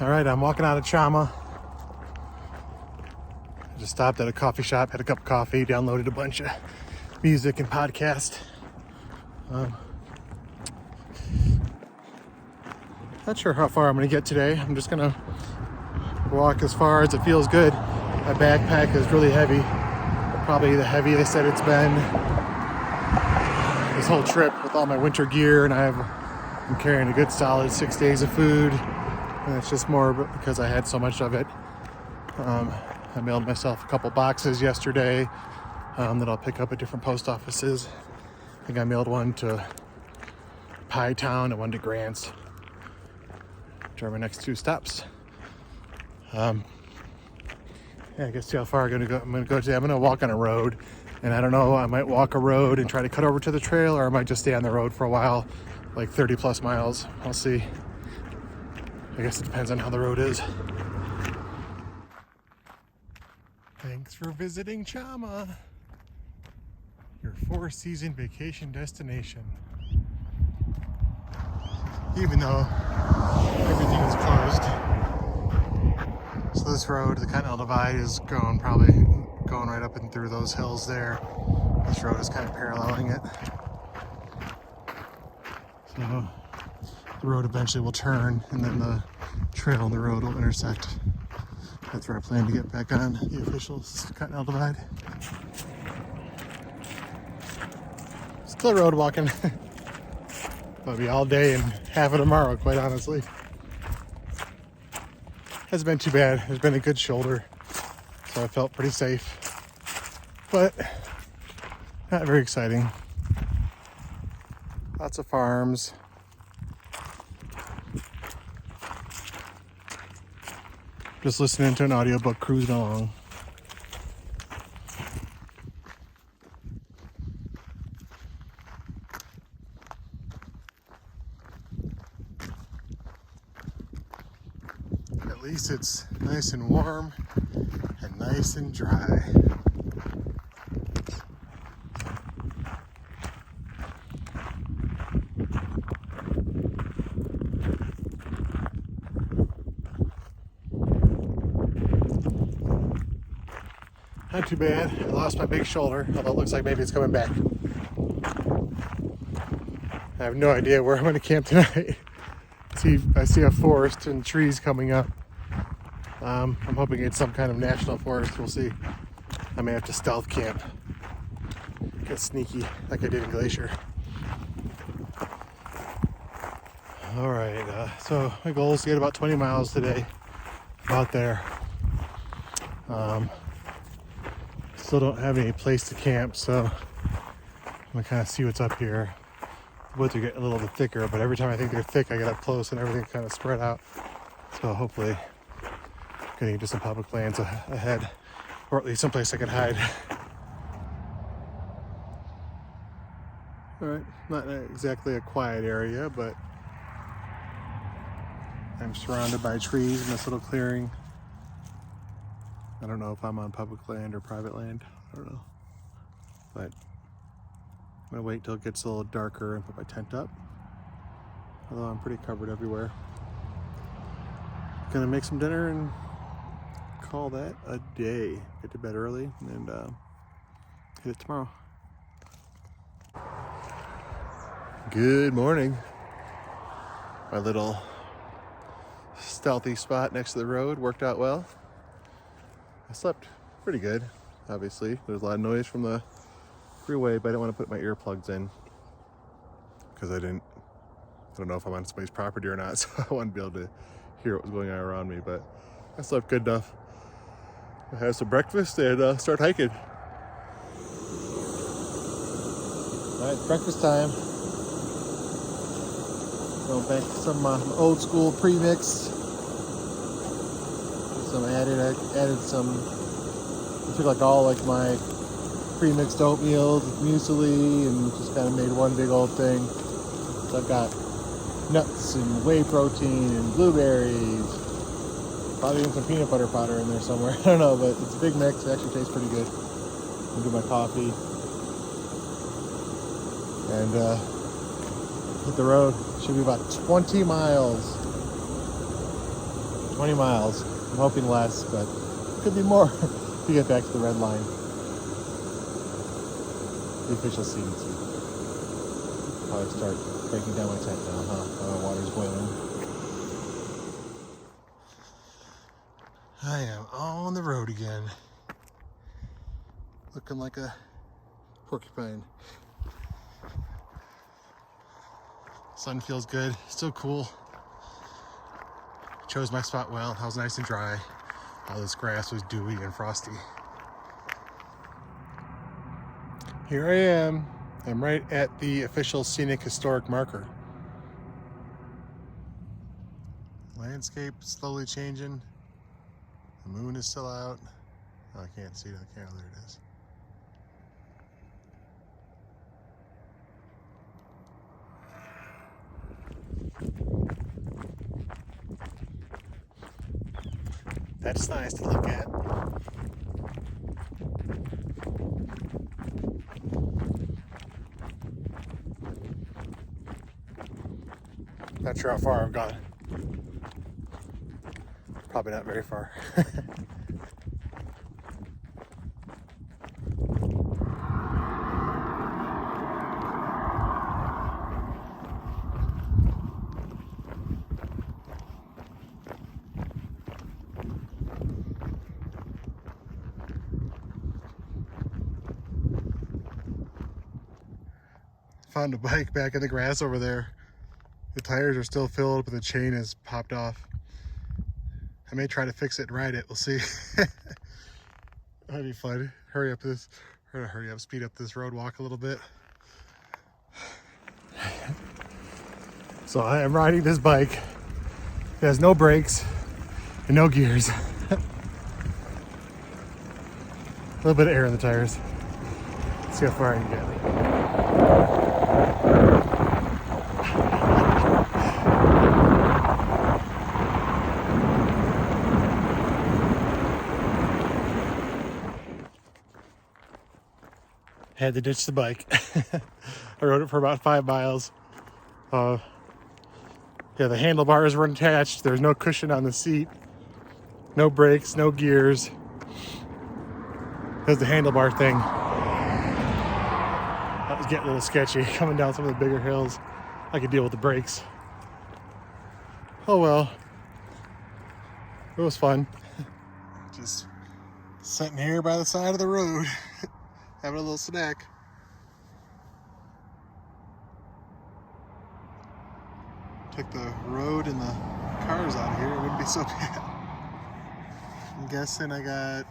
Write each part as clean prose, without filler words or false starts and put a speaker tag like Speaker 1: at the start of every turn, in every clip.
Speaker 1: All right, I'm walking out of Chama. I just stopped at a coffee shop, had a cup of coffee, downloaded a bunch of music and podcast. Not sure how far I'm going to get today. I'm just going to walk as far as it feels good. My backpack is really heavy. Probably the heaviest that it's been this whole trip with all my winter gear, and I'm carrying a good solid 6 days of food. And it's just more because I had so much of it. I mailed myself a couple boxes yesterday that I'll pick up at different post offices. I think I mailed one to Pie Town and one to Grants, which are my next two stops. Yeah, I guess see how far I'm gonna go today. I'm gonna walk on a road, and I don't know, I might walk a road and try to cut over to the trail, or I might just stay on the road for a while, like 30 plus miles. I'll see. I guess it depends on how the road is. Thanks for visiting Chama, your 4-season vacation destination. Even though everything is closed. So this road, the Continental Divide, is probably going right up and through those hills there. This road is kind of paralleling it. So the road eventually will turn, and then the trail and the road will intersect. That's where I plan to get back on the official Continental Divide. Still road walking. I'll be all day and half of tomorrow, quite honestly. Hasn't been too bad. There's been a good shoulder, so I felt pretty safe. But not very exciting. Lots of farms. Just listening to an audiobook, cruising along. At least it's nice and warm and nice and dry. Not too bad. I lost my big shoulder, although it looks like maybe it's coming back. I have no idea where I'm going to camp tonight. I see a forest and trees coming up. I'm hoping it's some kind of national forest. We'll see. I may have to stealth camp. Get sneaky like I did in Glacier. Alright, so my goal is to get about 20 miles today. About there. Still don't have any place to camp, so I'm gonna kind of see what's up here. The woods are getting a little bit thicker, but every time I think they're thick, I get up close and everything kind of spread out. So hopefully getting into some public lands ahead, or at least someplace I can hide. All right, not exactly a quiet area, but I'm surrounded by trees in this little clearing. I don't know if I'm on public land or private land. I don't know. But I'm gonna wait till it gets a little darker and put my tent up. Although I'm pretty covered everywhere. Gonna make some dinner and call that a day. Get to bed early and hit it tomorrow. Good morning. My little stealthy spot next to the road worked out well. I slept pretty good, obviously. There's a lot of noise from the freeway, but I didn't want to put my earplugs in because I don't know if I'm on somebody's property or not, so I wanted to be able to hear what was going on around me, but I slept good enough. I had some breakfast and start hiking. All right, breakfast time. Going back to some old school premix. Added some, I took like all like my pre-mixed oatmeal with muesli and just kind of made one big old thing. So I've got nuts and whey protein and blueberries, probably even some peanut butter powder in there somewhere. I don't know, but it's a big mix. It actually tastes pretty good. I'll do my coffee and hit the road. Should be about 20 miles. 20 miles. I'm hoping less, but could be more to get back to the red line. The official CDT. Probably start breaking down my tent now, huh? While my water's boiling. I am on the road again. Looking like a porcupine. Sun feels good, still cool. Chose my spot well, it was nice and dry. All this grass was dewy and frosty. Here I am. I'm right at the official scenic historic marker. Landscape slowly changing. The moon is still out. Oh, I can't see it on the camera. There it is. That's nice to look at. Not sure how far I've gone. Probably not very far. Found a bike back in the grass over there. The tires are still filled, but the chain has popped off. I may try to fix it and ride it. We'll see. That'd be fun. Speed up this road walk a little bit. So I am riding this bike. It has no brakes and no gears. A little bit of air in the tires. Let's see how far I can get. Had to ditch the bike. I rode it for about 5 miles. Yeah, the handlebars were attached. There's no cushion on the seat. No brakes, no gears. There's the handlebar thing. That was getting a little sketchy. Coming down some of the bigger hills, I could deal with the brakes. Oh well. It was fun. Just sitting here by the side of the road. Having a little snack. Took the road and the cars out here, it wouldn't be so bad. I'm guessing I got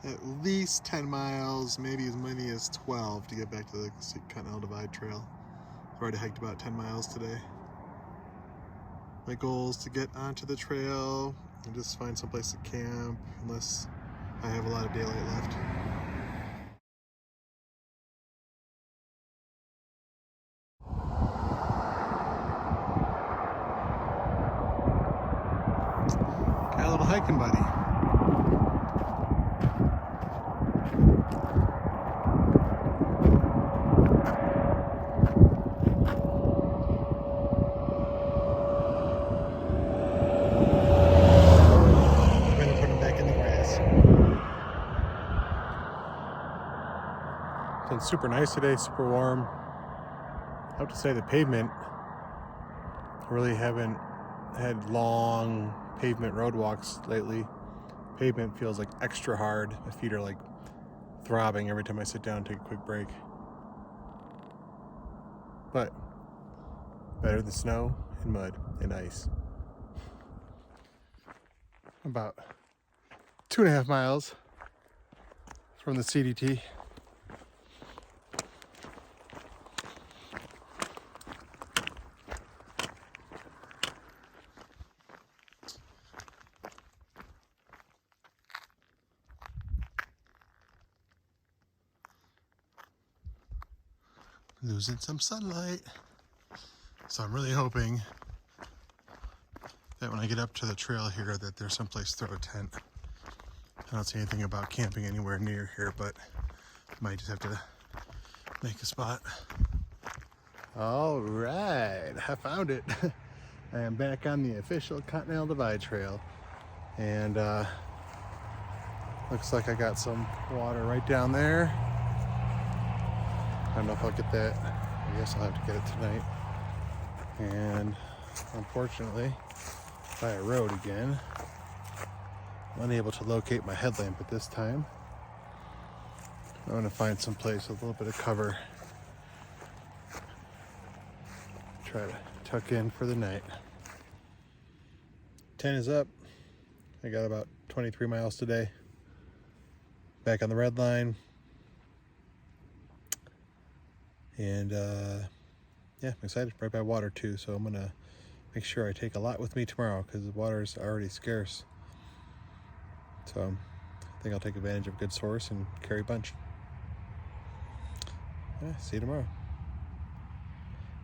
Speaker 1: at least 10 miles, maybe as many as 12 to get back to the Continental Divide Trail. I've already hiked about 10 miles today. My goal is to get onto the trail and just find someplace to camp, unless I have a lot of daylight left. Got a little hiking buddy. I'm gonna put him back in the grass. It's been super nice today, super warm. I have to say the pavement, I really haven't had long pavement road walks lately. Pavement feels like extra hard. My feet are like throbbing every time I sit down and take a quick break. But better than snow and mud and ice. About 2.5 miles from the CDT. Losing some sunlight. So I'm really hoping that when I get up to the trail here that there's someplace to throw a tent. I don't see anything about camping anywhere near here, but I might just have to make a spot. All right, I found it. I am back on the official Continental Divide Trail, and looks like I got some water right down there. I don't know if I'll get that. I guess I'll have to get it tonight. And unfortunately, by a road again. I'm unable to locate my headlamp at this time. I'm going to find some place with a little bit of cover. Try to tuck in for the night. 10 is up. I got about 23 miles today. Back on the red line. And yeah, I'm excited. Right by water too, so I'm going to make sure I take a lot with me tomorrow because the water is already scarce. So I think I'll take advantage of a good source and carry a bunch. Yeah, see you tomorrow.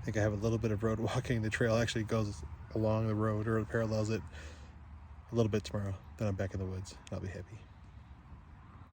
Speaker 1: I think I have a little bit of road walking. The trail actually goes along the road or parallels it a little bit tomorrow. Then I'm back in the woods. I'll be happy.